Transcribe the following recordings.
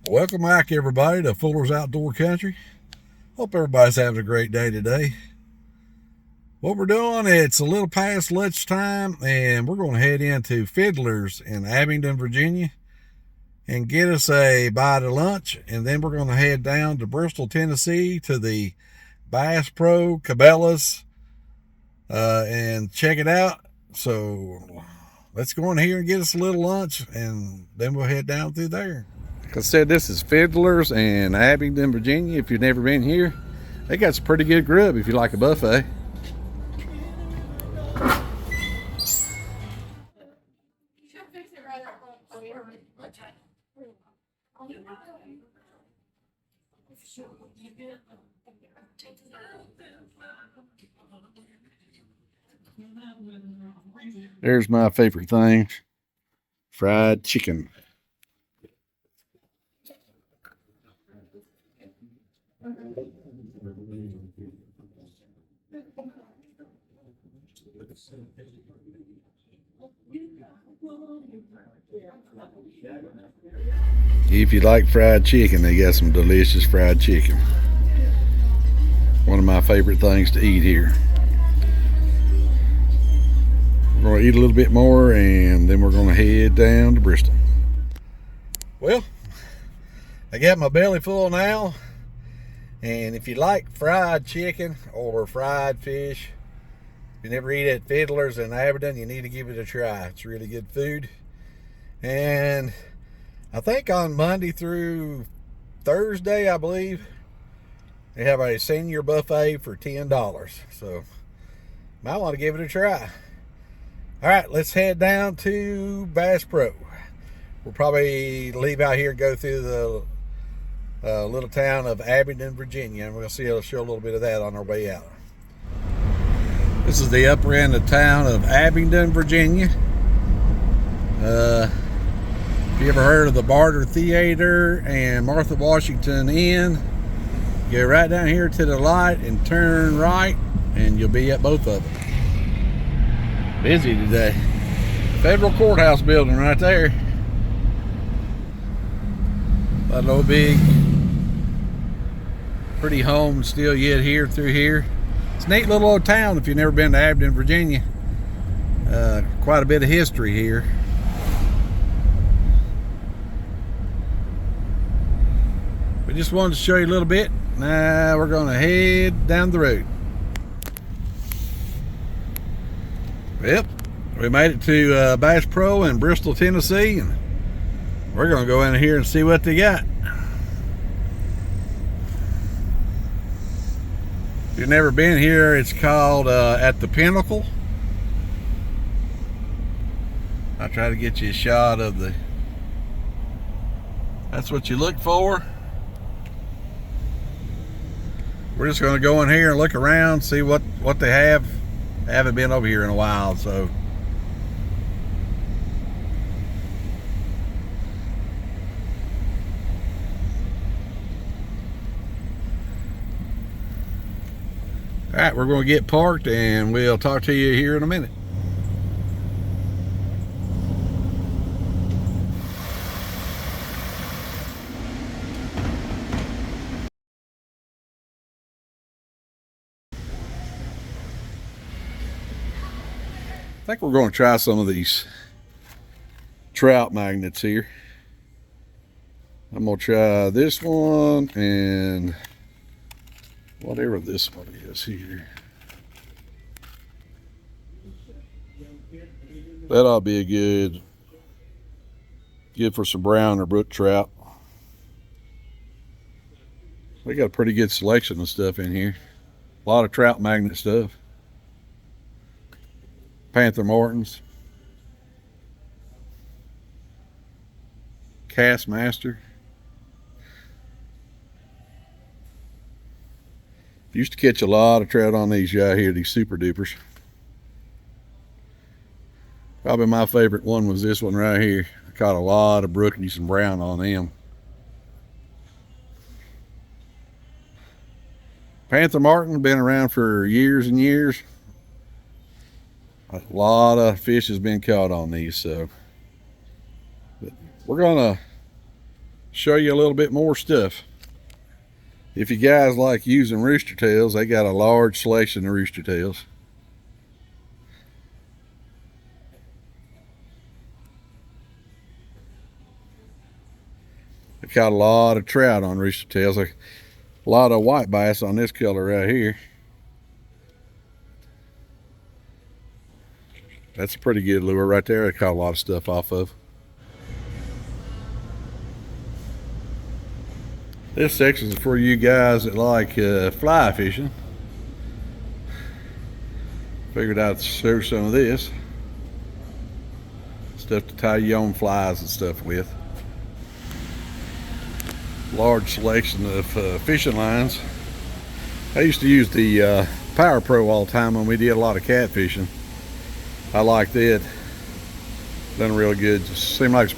Welcome back, everybody, to Fuller's Outdoor Country. Hope everybody's having a great day today. What we're doing, it's a little past lunchtime, and we're going to head into Fiddler's in Abingdon, Virginia, and get us a bite of lunch, and then we're going to head down to Bristol, Tennessee, to the Bass Pro Cabelas, and check it out. So let's go in here and get us a little lunch, and then we'll head down through there. Like I said, this is Fiddler's in Abingdon, Virginia. If you've never been here, they got some pretty good grub if you like a buffet. There's my favorite thing, fried chicken. If you like fried chicken, they got some delicious fried chicken. One of my favorite things to eat here. We're going to eat a little bit more, and then we're going to head down to Bristol. Well, I got my belly full now, and if you like fried chicken or fried fish, if you never eat at Fiddler's in Abingdon, you need to give it a try. It's really good food. And I think on Monday through Thursday, I believe, they have a senior buffet for $10. So, might want to give it a try. All right, let's head down to Bass Pro. We'll probably leave out here and go through the little town of Abingdon, Virginia, and we'll show a little bit of that on our way out. This is the upper end of town of Abingdon, Virginia. If you ever heard of the Barter Theater and Martha Washington Inn, go right down here to the light and turn right, and you'll be at both of them. Busy today. Federal Courthouse building right there. That old big, pretty home still yet here through here. It's a neat little old town if you've never been to Abingdon, Virginia. Quite a bit of history here. We just wanted to show you a little bit. Now we're going to head down the road. Yep, we made it to Bass Pro in Bristol, Tennessee, and we're going to go in here and see what they got. If you've never been here, it's called at the Pinnacle. I'll try to get you a shot of the, that's what you look for. We're just going to go in here and look around, see what they have. I haven't been over here in a while, so. All right, we're going to get parked, and we'll talk to you here in a minute. I think we're going to try some of these trout magnets here. I'm going to try this one and whatever this one is here. That ought to be a good for some brown or brook trout. They got a pretty good selection of stuff in here. A lot of trout magnet stuff. Panther Martins, Cast Master. Used to catch a lot of trout on these right here, these super dupers. Probably my favorite one was this one right here. I caught a lot of brookies and brown on them. Panther Martin, been around for years and years. A lot of fish has been caught on these, so but we're gonna show you a little bit more stuff. If you guys like using rooster tails, they got a large selection of rooster tails. They caught a lot of trout on rooster tails. A lot of white bass on this color right here. That's a pretty good lure right there. I caught a lot of stuff off of. This section is for you guys that like fly fishing. Figured I'd show some of this stuff to tie your own flies and stuff with. Large selection of fishing lines. I used to use the Power Pro all the time when we did a lot of catfishing. I liked it. Done really good. Just seemed like it's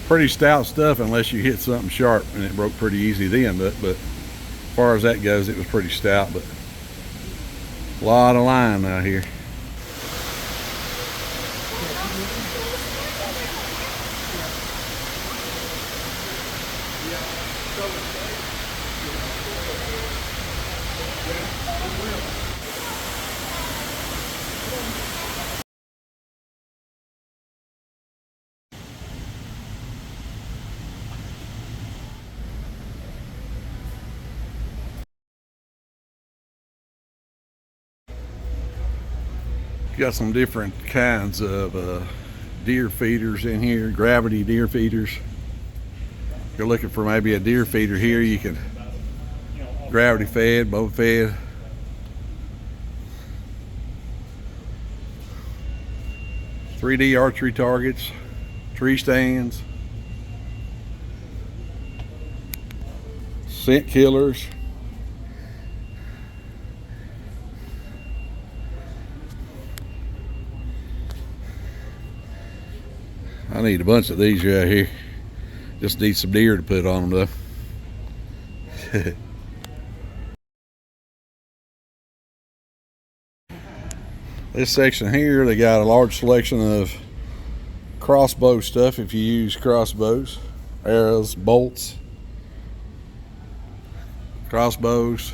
pretty stout stuff unless you hit something sharp, and it broke pretty easy then. But as far as that goes, it was pretty stout. But a lot of line out here. Got some different kinds of deer feeders in here, gravity deer feeders. If you're looking for maybe a deer feeder here, you can gravity fed, bow fed. .3D archery targets, tree stands, scent killers. I need a bunch of these right here. Just need some deer to put on them though. This section here, they got a large selection of crossbow stuff if you use crossbows, arrows, bolts, crossbows,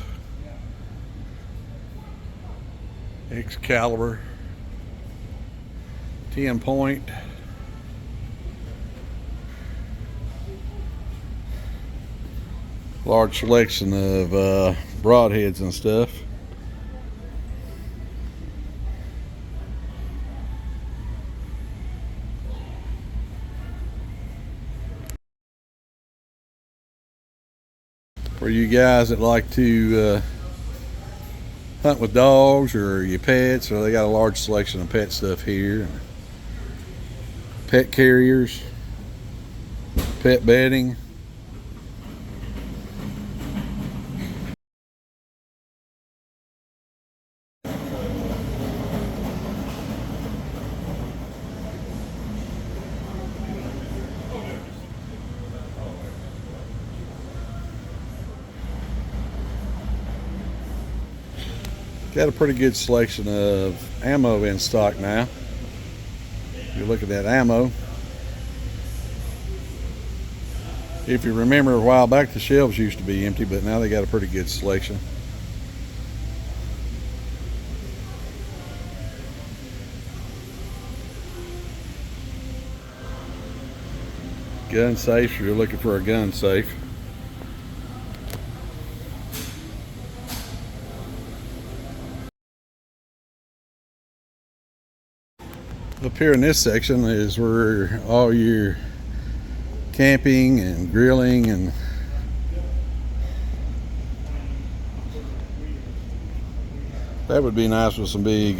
Excalibur, 10 point. Large selection of broadheads and stuff. For you guys that like to hunt with dogs or your pets, or they got a large selection of pet stuff here. Pet carriers, pet bedding. Got a pretty good selection of ammo in stock now. You look at that ammo. If you remember a while back, the shelves used to be empty, but now they got a pretty good selection. Gun safes, you're looking for a gun safe. Up here in this section is where all your camping and grilling and that would be nice with some big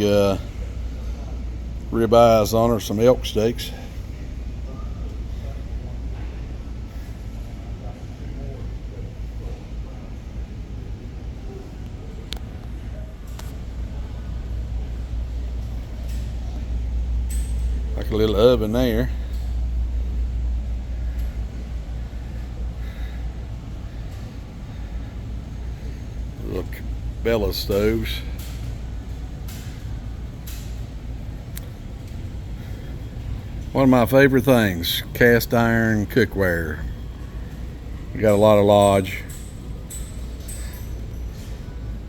ribeyes on, or some elk steaks. Like a little oven there. Little Cabela stoves. One of my favorite things, cast iron cookware. You got a lot of Lodge.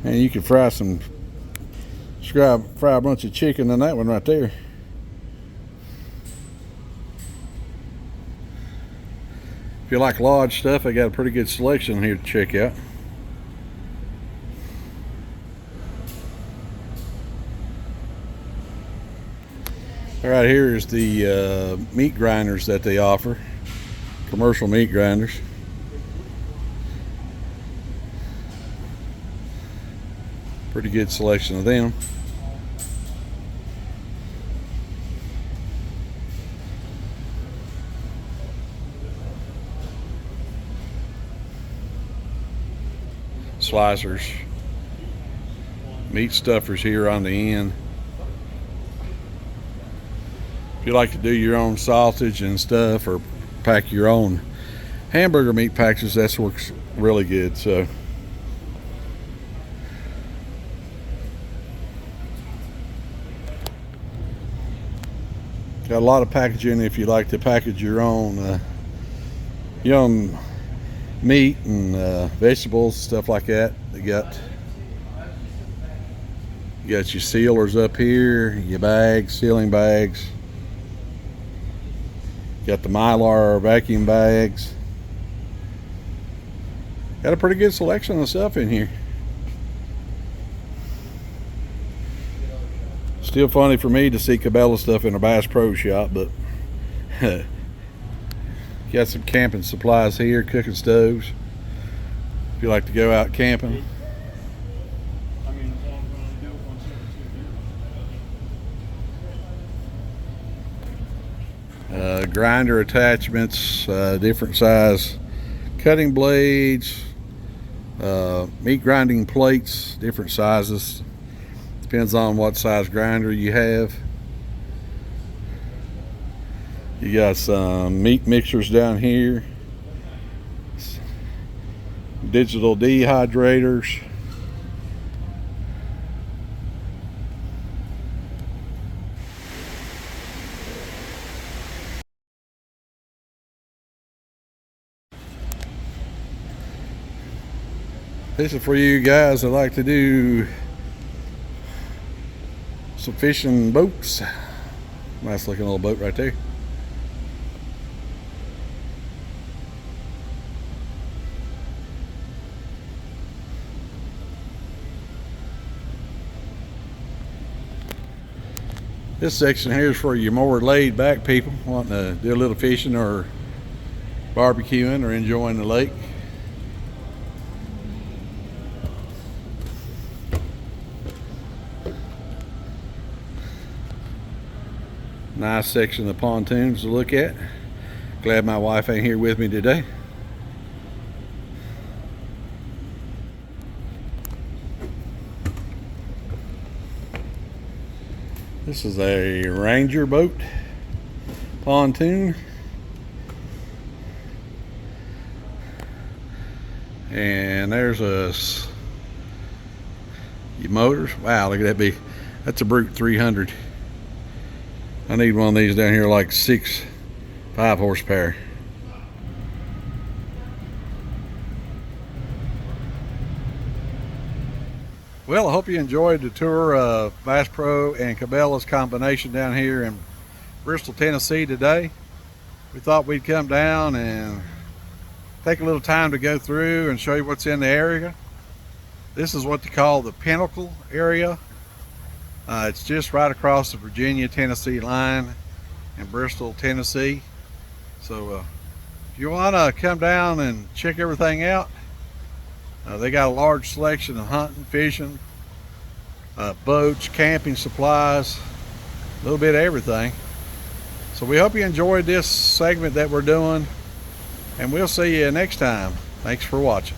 And you can fry a bunch of chicken in that one right there. If you like Lodge stuff, I got a pretty good selection here to check out. Right here is the meat grinders that they offer, commercial meat grinders. Pretty good selection of them. Slicers, meat stuffers here on the end. If you like to do your own sausage and stuff, or pack your own hamburger meat packages, that works really good. So got a lot of packaging if you like to package your own meat and vegetables, stuff like that. You got your sealers up here, your bags, sealing bags. Got the Mylar vacuum bags. Got a pretty good selection of stuff in here. Still funny for me to see Cabela stuff in a Bass Pro Shop, but got some camping supplies here, cooking stoves. If you like to go out camping. Grinder attachments, different size cutting blades, meat grinding plates, different sizes. Depends on what size grinder you have. You got some meat mixers down here, digital dehydrators. This is for you guys that like to do some fishing boats. Nice looking little boat right there. This section here is for your more laid back people wanting to do a little fishing or barbecuing or enjoying the lake. Nice section of pontoons to look at. Glad my wife ain't here with me today. This is a Ranger boat pontoon. And there's your motors. Wow, look at that big. That's a brute 300. I need one of these down here, like 5 horsepower. Well, I hope you enjoyed the tour of Bass Pro and Cabela's combination down here in Bristol, Tennessee today. We thought we'd come down and take a little time to go through and show you what's in the area. This is what they call the Pinnacle area. It's just right across the Virginia-Tennessee line in Bristol, Tennessee. So if you want to come down and check everything out, they got a large selection of hunting, fishing, boats, camping supplies, a little bit of everything. So we hope you enjoyed this segment that we're doing, and we'll see you next time. Thanks for watching.